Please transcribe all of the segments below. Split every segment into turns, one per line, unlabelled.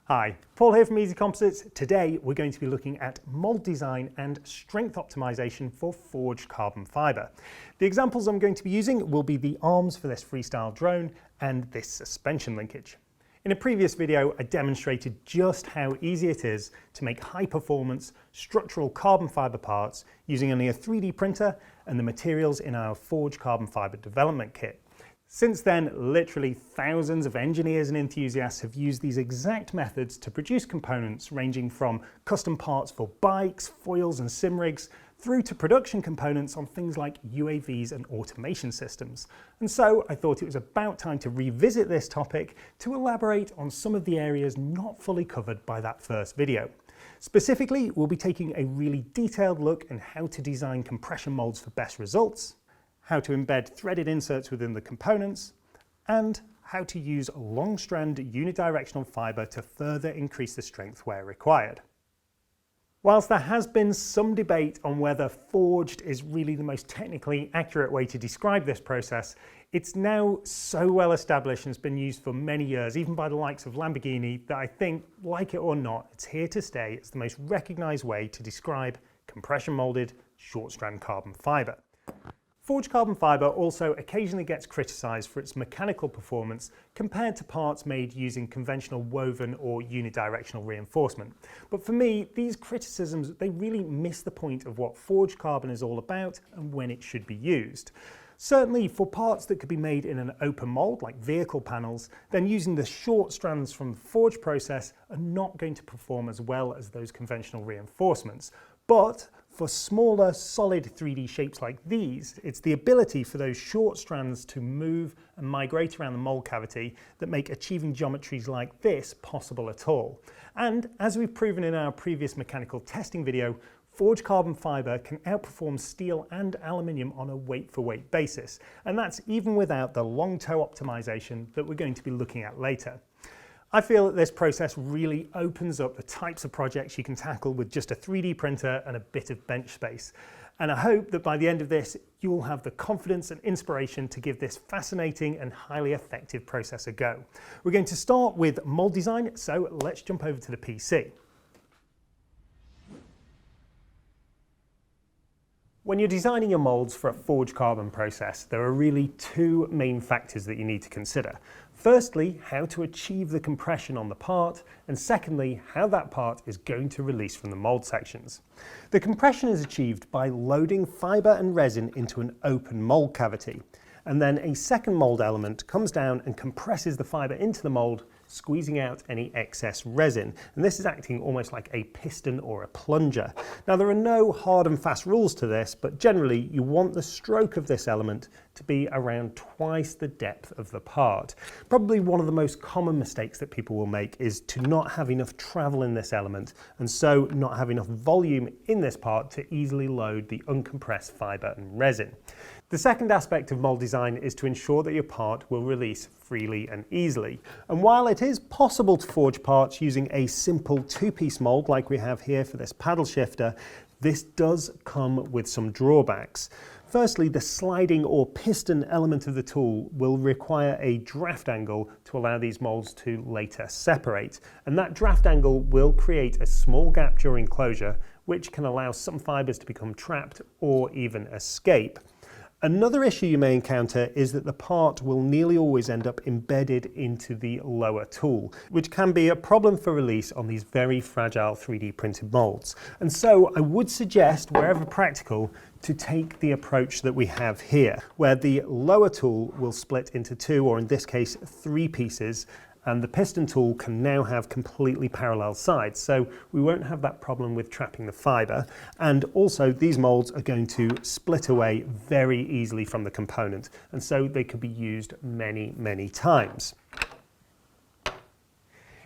Hi, Paul here from Easy Composites. Today we're going to be looking at mould design and strength optimization for forged carbon fibre. The examples I'm going to be using will be the arms for this freestyle drone and this suspension linkage. In a previous video I demonstrated just how easy it is to make high performance structural carbon fibre parts using only a 3D printer and the materials in our forged carbon fibre development kit. Since then, literally thousands of engineers and enthusiasts have used these exact methods to produce components ranging from custom parts for bikes, foils and sim rigs, through to production components on things like UAVs and automation systems. And so I thought it was about time to revisit this topic to elaborate on some of the areas not fully covered by that first video. Specifically, we'll be taking a really detailed look at how to design compression molds for best results, how to embed threaded inserts within the components, and how to use long-strand unidirectional fibre to further increase the strength where required. Whilst there has been some debate on whether forged is really the most technically accurate way to describe this process, it's now so well established and has been used for many years, even by the likes of Lamborghini, that I think, like it or not, it's here to stay. It's the most recognised way to describe compression moulded short-strand carbon fibre. Forged carbon fibre also occasionally gets criticised for its mechanical performance compared to parts made using conventional woven or unidirectional reinforcement. But for me, these criticisms, they really miss the point of what forged carbon is all about and when it should be used. Certainly for parts that could be made in an open mould, like vehicle panels, then using the short strands from the forge process are not going to perform as well as those conventional reinforcements. But for smaller, solid 3D shapes like these, it's the ability for those short strands to move and migrate around the mould cavity that make achieving geometries like this possible at all. And as we've proven in our previous mechanical testing video, forged carbon fibre can outperform steel and aluminium on a weight-for-weight basis, and that's even without the long toe optimisation that we're going to be looking at later. I feel that this process really opens up the types of projects you can tackle with just a 3D printer and a bit of bench space. And I hope that by the end of this, you'll have the confidence and inspiration to give this fascinating and highly effective process a go. We're going to start with mould design, so let's jump over to the PC. When you're designing your moulds for a forged carbon process, there are really two main factors that you need to consider. Firstly, how to achieve the compression on the part, and secondly, how that part is going to release from the mould sections. The compression is achieved by loading fibre and resin into an open mould cavity, and then a second mould element comes down and compresses the fibre into the mould, squeezing out any excess resin, and this is acting almost like a piston or a plunger. Now there are no hard and fast rules to this, but generally you want the stroke of this element to be around twice the depth of the part. Probably one of the most common mistakes that people will make is to not have enough travel in this element, and so not have enough volume in this part to easily load the uncompressed fibre and resin. The second aspect of mould design is to ensure that your part will release freely and easily. And while it is possible to forge parts using a simple two-piece mould like we have here for this paddle shifter, this does come with some drawbacks. Firstly, the sliding or piston element of the tool will require a draft angle to allow these moulds to later separate. And that draft angle will create a small gap during closure, which can allow some fibres to become trapped or even escape. Another issue you may encounter is that the part will nearly always end up embedded into the lower tool, which can be a problem for release on these very fragile 3D printed moulds. And so I would suggest, wherever practical, to take the approach that we have here, where the lower tool will split into two, or in this case, three pieces, and the piston tool can now have completely parallel sides, so we won't have that problem with trapping the fibre, and also these moulds are going to split away very easily from the component, and so they could be used many times.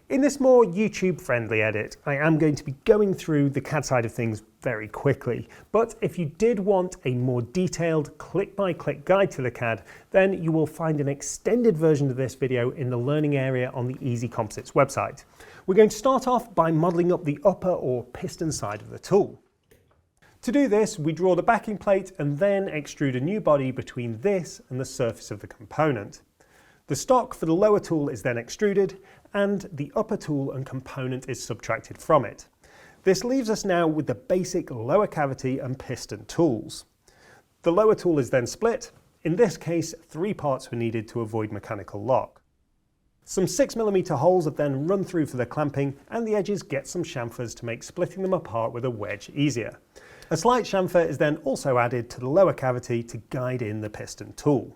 In this more YouTube-friendly edit, I am going to be going through the CAD side of things very quickly, but if you did want a more detailed click-by-click guide to the CAD, then you will find an extended version of this video in the learning area on the Easy Composites website. We're going to start off by modelling up the upper or piston side of the tool. To do this, we draw the backing plate and then extrude a new body between this and the surface of the component. The stock for the lower tool is then extruded, and the upper tool and component is subtracted from it. This leaves us now with the basic lower cavity and piston tools. The lower tool is then split. In this case, 3 parts were needed to avoid mechanical lock. Some 6mm holes are then run through for the clamping, and the edges get some chamfers to make splitting them apart with a wedge easier. A slight chamfer is then also added to the lower cavity to guide in the piston tool.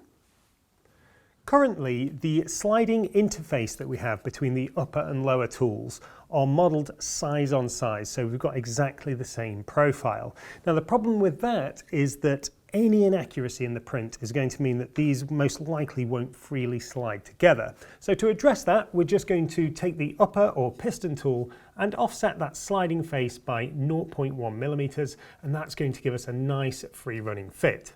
Currently, the sliding interface that we have between the upper and lower tools are modelled size on size, so we've got exactly the same profile. Now the problem with that is that any inaccuracy in the print is going to mean that these most likely won't freely slide together. So to address that, we're just going to take the upper or piston tool and offset that sliding face by 0.1mm, and that's going to give us a nice free running fit.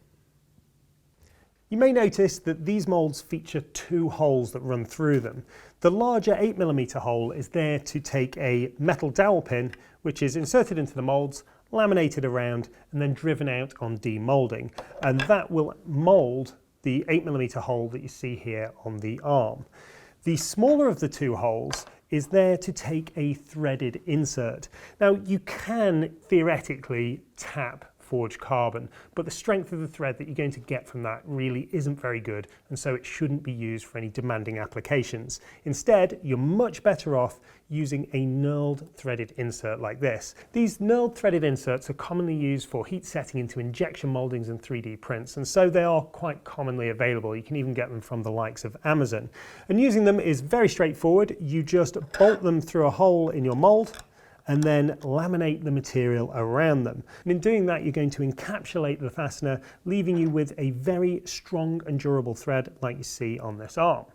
You may notice that these moulds feature 2 holes that run through them. The larger 8mm hole is there to take a metal dowel pin, which is inserted into the moulds, laminated around, and then driven out on demoulding, and that will mould the 8mm hole that you see here on the arm. The smaller of the 2 holes is there to take a threaded insert. Now you can theoretically tap forged carbon, but the strength of the thread that you're going to get from that really isn't very good, and so it shouldn't be used for any demanding applications. Instead, you're much better off using a knurled threaded insert like this. These knurled threaded inserts are commonly used for heat setting into injection mouldings and 3D prints, and so they are quite commonly available. You can even get them from the likes of Amazon. And using them is very straightforward. You just bolt them through a hole in your mould and then laminate the material around them. And in doing that, you're going to encapsulate the fastener, leaving you with a very strong and durable thread like you see on this arm.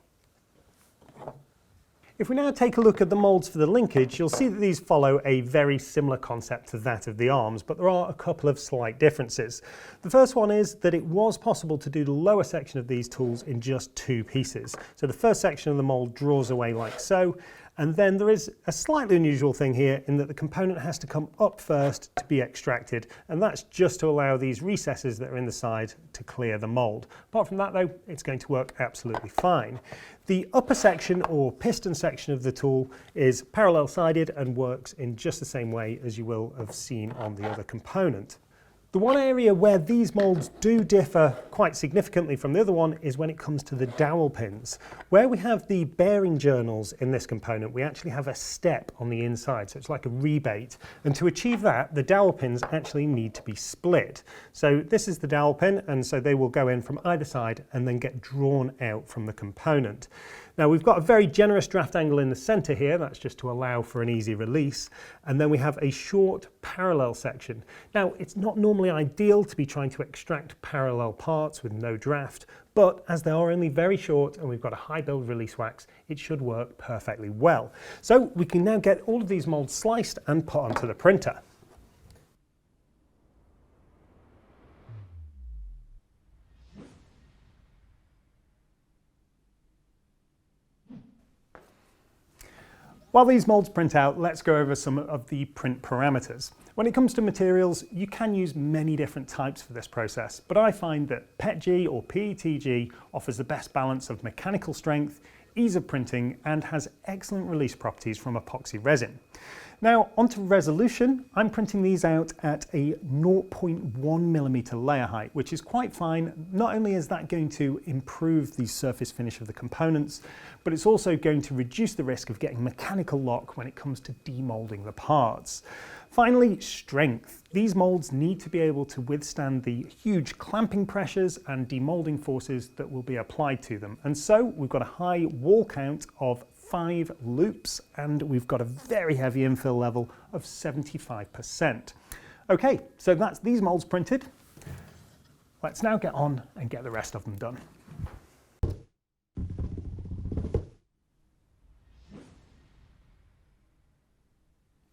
If we now take a look at the moulds for the linkage, you'll see that these follow a very similar concept to that of the arms, but there are a couple of slight differences. The first one is that it was possible to do the lower section of these tools in just 2 pieces. So the first section of the mould draws away like so, and then there is a slightly unusual thing here in that the component has to come up first to be extracted, and that's just to allow these recesses that are in the side to clear the mould. Apart from that though, it's going to work absolutely fine. The upper section or piston section of the tool is parallel sided and works in just the same way as you will have seen on the other component. The one area where these moulds do differ quite significantly from the other one is when it comes to the dowel pins. Where we have the bearing journals in this component, we actually have a step on the inside, so it's like a rebate. And to achieve that, the dowel pins actually need to be split. So this is the dowel pin, and so they will go in from either side and then get drawn out from the component. Now we've got a very generous draft angle in the centre here, that's just to allow for an easy release, and then we have a short parallel section. Now it's not normally ideal to be trying to extract parallel parts with no draft, but as they are only very short and we've got a high build release wax, it should work perfectly well. So we can now get all of these moulds sliced and put onto the printer. While these moulds print out, let's go over some of the print parameters. When it comes to materials, you can use many different types for this process, but I find that PETG or PETG offers the best balance of mechanical strength, ease of printing, and has excellent release properties from epoxy resin. Now onto resolution, I'm printing these out at a 0.1mm layer height, which is quite fine. Not only is that going to improve the surface finish of the components, but it's also going to reduce the risk of getting mechanical lock when it comes to demoulding the parts. Finally, strength. These moulds need to be able to withstand the huge clamping pressures and demoulding forces that will be applied to them. And so we've got a high wall count of 5 loops, and we've got a very heavy infill level of 75%. Okay, so that's these moulds printed. Let's now get on and get the rest of them done.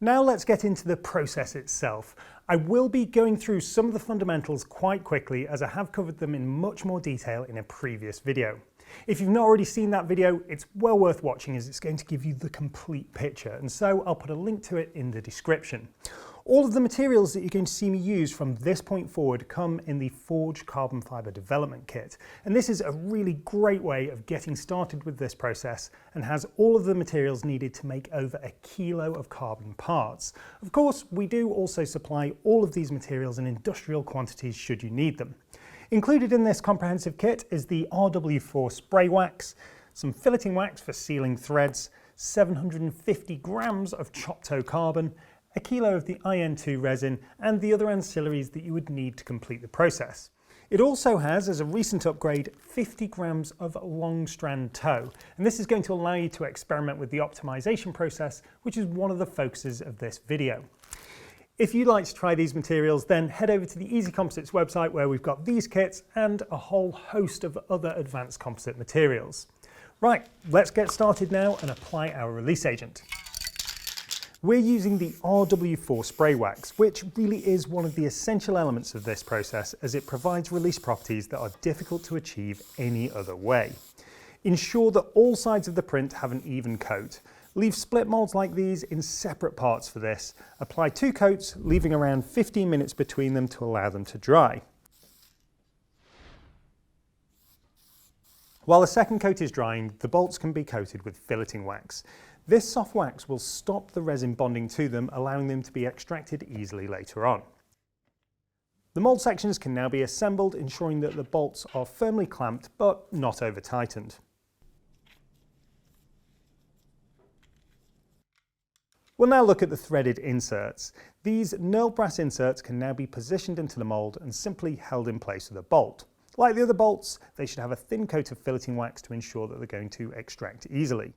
Now let's get into the process itself. I will be going through some of the fundamentals quite quickly as I have covered them in much more detail in a previous video. If you've not already seen that video, it's well worth watching as it's going to give you the complete picture, and so I'll put a link to it in the description. All of the materials that you're going to see me use from this point forward come in the Forge Carbon Fibre Development Kit, and this is a really great way of getting started with this process and has all of the materials needed to make over 1 kilo of carbon parts. Of course, we do also supply all of these materials in industrial quantities should you need them. Included in this comprehensive kit is the RW4 spray wax, some filleting wax for sealing threads, 750 grams of chopped toe carbon, 1 kilo of the IN2 resin, and the other ancillaries that you would need to complete the process. It also has, as a recent upgrade, 50 grams of long-strand tow, and this is going to allow you to experiment with the optimization process, which is one of the focuses of this video. If you'd like to try these materials, then head over to the Easy Composites website where we've got these kits and a whole host of other advanced composite materials. Right, let's get started now and apply our release agent. We're using the RW4 spray wax, which really is one of the essential elements of this process as it provides release properties that are difficult to achieve any other way. Ensure that all sides of the print have an even coat. Leave split moulds like these in separate parts for this. Apply 2 coats, leaving around 15 minutes between them to allow them to dry. While the second coat is drying, the bolts can be coated with filleting wax. This soft wax will stop the resin bonding to them, allowing them to be extracted easily later on. The mould sections can now be assembled, ensuring that the bolts are firmly clamped but not over tightened. We'll now look at the threaded inserts. These knurled brass inserts can now be positioned into the mould and simply held in place with a bolt. Like the other bolts, they should have a thin coat of filleting wax to ensure that they're going to extract easily.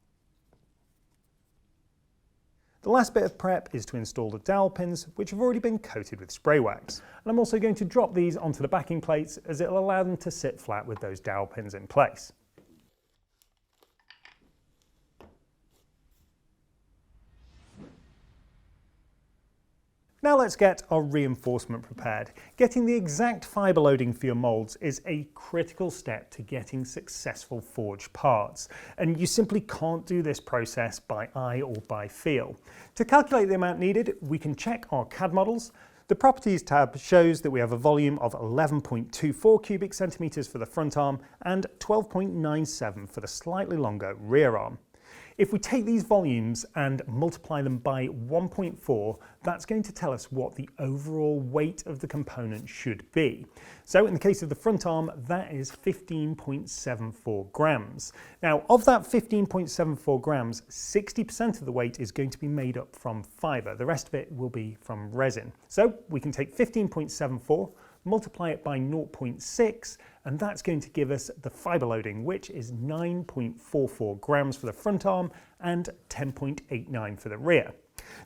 The last bit of prep is to install the dowel pins, which have already been coated with spray wax. And I'm also going to drop these onto the backing plates as it'll allow them to sit flat with those dowel pins in place. Now let's get our reinforcement prepared. Getting the exact fibre loading for your moulds is a critical step to getting successful forged parts, and you simply can't do this process by eye or by feel. To calculate the amount needed, we can check our CAD models. The Properties tab shows that we have a volume of 11.24 cubic centimetres for the front arm and 12.97 for the slightly longer rear arm. If we take these volumes and multiply them by 1.4, that's going to tell us what the overall weight of the component should be. So in the case of the front arm, that is 15.74 grams. Now, of that 15.74 grams, 60% of the weight is going to be made up from fibre. The rest of it will be from resin. So we can take 15.74, multiply it by 0.6, and that's going to give us the fibre loading, which is 9.44 grams for the front arm and 10.89 for the rear.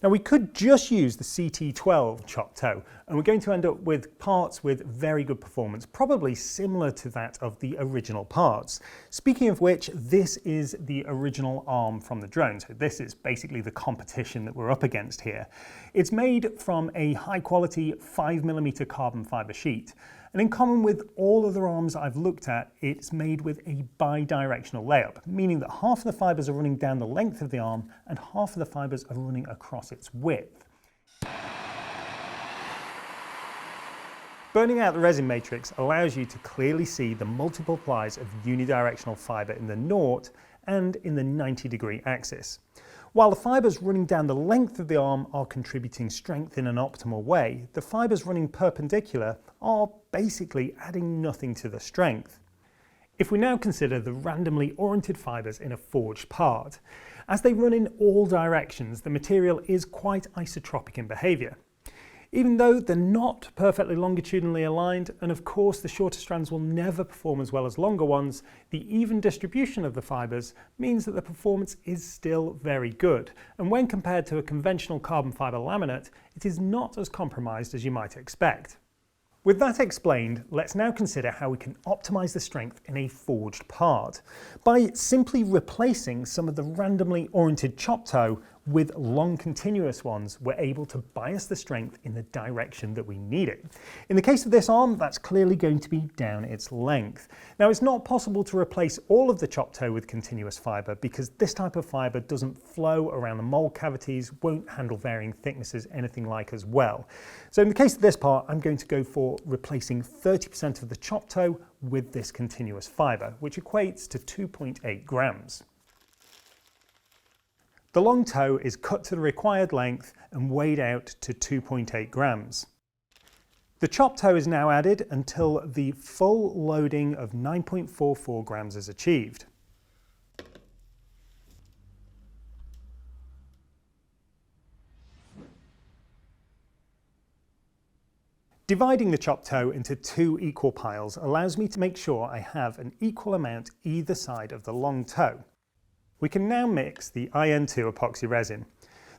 Now we could just use the CT12 chopped toe, and we're going to end up with parts with very good performance, probably similar to that of the original parts. Speaking of which, this is the original arm from the drone, so this is basically the competition that we're up against here. It's made from a high quality 5mm carbon fibre sheet. And in common with all other arms I've looked at, it's made with a bi-directional layup, meaning that half of the fibres are running down the length of the arm and half of the fibres are running across its width. Burning out the resin matrix allows you to clearly see the multiple plies of unidirectional fibre in the 0 and in the 90-degree axis. While the fibres running down the length of the arm are contributing strength in an optimal way, the fibres running perpendicular are basically adding nothing to the strength. If we now consider the randomly oriented fibres in a forged part, as they run in all directions, the material is quite isotropic in behaviour. Even though they're not perfectly longitudinally aligned, and of course the shorter strands will never perform as well as longer ones, the even distribution of the fibres means that the performance is still very good. And when compared to a conventional carbon fibre laminate, it is not as compromised as you might expect. With that explained, let's now consider how we can optimise the strength in a forged part. By simply replacing some of the randomly oriented chopped toe With long continuous ones, we're able to bias the strength in the direction that we need it. In the case of this arm, that's clearly going to be down its length. Now, it's not possible to replace all of the chop toe with continuous fibre because this type of fibre doesn't flow around the mould cavities, won't handle varying thicknesses, anything like as well. So in the case of this part, I'm going to go for replacing 30% of the chop toe with this continuous fibre, which equates to 2.8 grams. The long toe is cut to the required length and weighed out to 2.8 grams. The chop toe is now added until the full loading of 9.44 grams is achieved. Dividing the chop toe into two equal piles allows me to make sure I have an equal amount either side of the long toe. We can now mix the IN2 epoxy resin.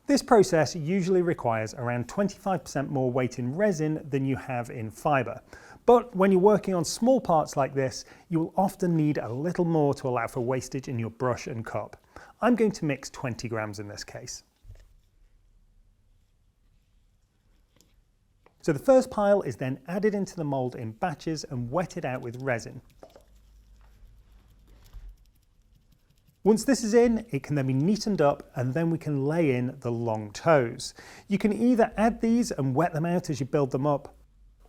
This process usually requires around 25% more weight in resin than you have in fibre. But when you're working on small parts like this, you will often need a little more to allow for wastage in your brush and cup. I'm going to mix 20 grams in this case. So the first pile is then added into the mould in batches and wetted out with resin. Once this is in, it can then be neatened up and then we can lay in the long toes. You can either add these and wet them out as you build them up,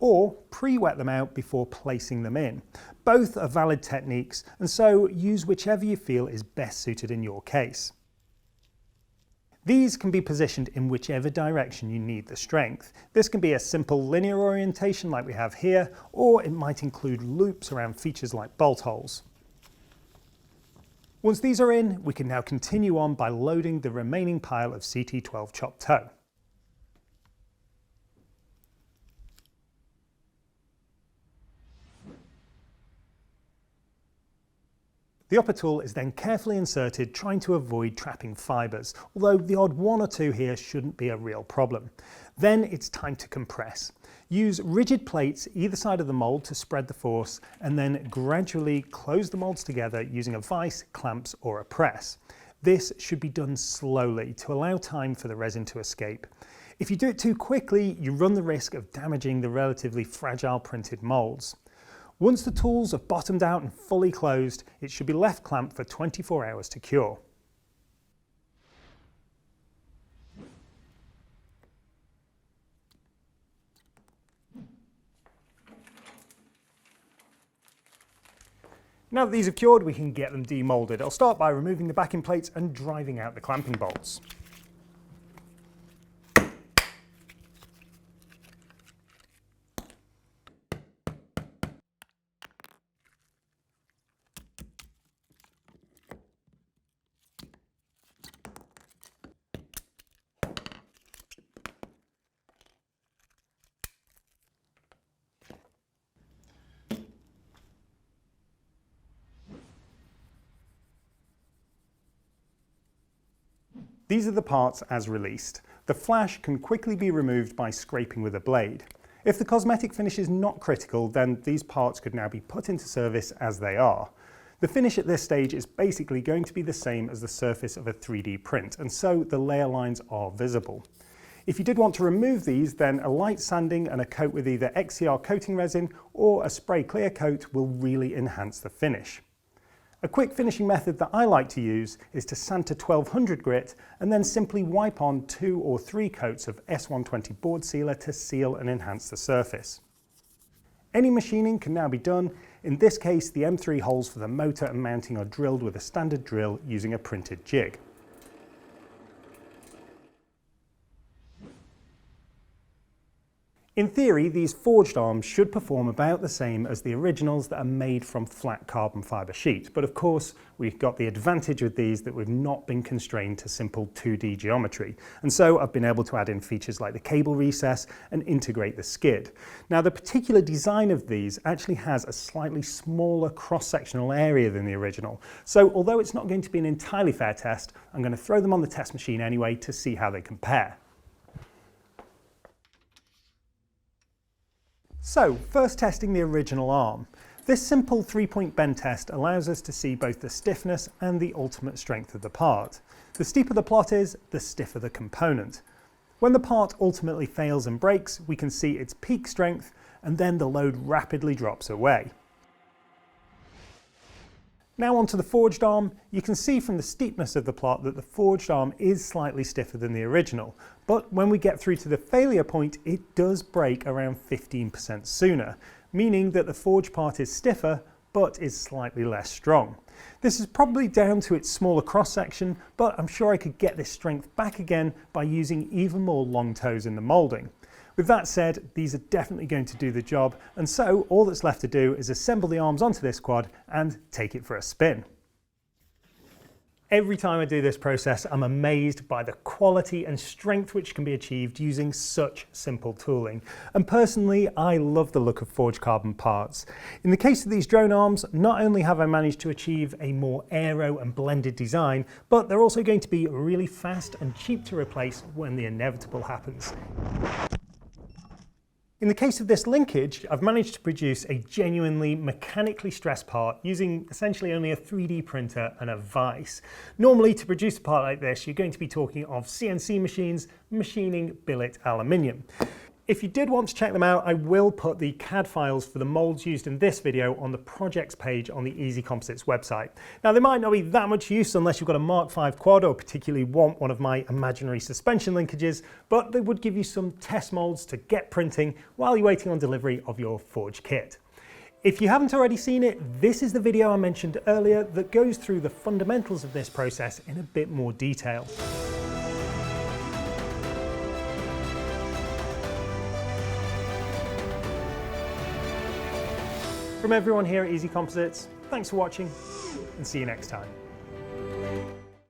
or pre-wet them out before placing them in. Both are valid techniques, and so use whichever you feel is best suited in your case. These can be positioned in whichever direction you need the strength. This can be a simple linear orientation like we have here, or it might include loops around features like bolt holes. Once these are in, we can now continue on by loading the remaining pile of CT12 chop toe. The upper tool is then carefully inserted, trying to avoid trapping fibres, although the odd one or two here shouldn't be a real problem. Then it's time to compress. Use rigid plates either side of the mould to spread the force, and then gradually close the moulds together using a vise, clamps or a press. This should be done slowly to allow time for the resin to escape. If you do it too quickly, you run the risk of damaging the relatively fragile printed moulds. Once the tools are bottomed out and fully closed, it should be left clamped for 24 hours to cure. Now that these have cured, we can get them demolded. I'll start by removing the backing plates and driving out the clamping bolts. These are the parts as released. The flash can quickly be removed by scraping with a blade. If the cosmetic finish is not critical, then these parts could now be put into service as they are. The finish at this stage is basically going to be the same as the surface of a 3D print, and so the layer lines are visible. If you did want to remove these, then a light sanding and a coat with either XCR coating resin or a spray clear coat will really enhance the finish. A quick finishing method that I like to use is to sand to 1200 grit and then simply wipe on 2 or 3 coats of S120 board sealer to seal and enhance the surface. Any machining can now be done. In this case, the M3 holes for the motor and mounting are drilled with a standard drill using a printed jig. In theory, these forged arms should perform about the same as the originals that are made from flat carbon fibre sheet, but of course we've got the advantage with these that we've not been constrained to simple 2D geometry, and so I've been able to add in features like the cable recess and integrate the skid. Now, the particular design of these actually has a slightly smaller cross-sectional area than the original, so although it's not going to be an entirely fair test, I'm going to throw them on the test machine anyway to see how they compare. So, first testing the original arm. This simple 3-point bend test allows us to see both the stiffness and the ultimate strength of the part. The steeper the plot is, the stiffer the component. When the part ultimately fails and breaks, we can see its peak strength, and then the load rapidly drops away. Now onto the forged arm. You can see from the steepness of the plot that the forged arm is slightly stiffer than the original, but when we get through to the failure point, it does break around 15% sooner, meaning that the forged part is stiffer but is slightly less strong. This is probably down to its smaller cross section, but I'm sure I could get this strength back again by using even more long toes in the moulding. With that said, these are definitely going to do the job, and so all that's left to do is assemble the arms onto this quad and take it for a spin. Every time I do this process, I'm amazed by the quality and strength which can be achieved using such simple tooling. And personally, I love the look of forged carbon parts. In the case of these drone arms, not only have I managed to achieve a more aero and blended design, but they're also going to be really fast and cheap to replace when the inevitable happens. In the case of this linkage, I've managed to produce a genuinely mechanically stressed part using essentially only a 3D printer and a vise. Normally, to produce a part like this, you're going to be talking of CNC machines machining billet aluminium. If you did want to check them out, I will put the CAD files for the molds used in this video on the projects page on the Easy Composites website. Now, they might not be that much use unless you've got a Mark V quad or particularly want one of my imaginary suspension linkages, but they would give you some test molds to get printing while you're waiting on delivery of your forged kit. If you haven't already seen it, this is the video I mentioned earlier that goes through the fundamentals of this process in a bit more detail. From everyone here at Easy Composites, thanks for watching and see you next time.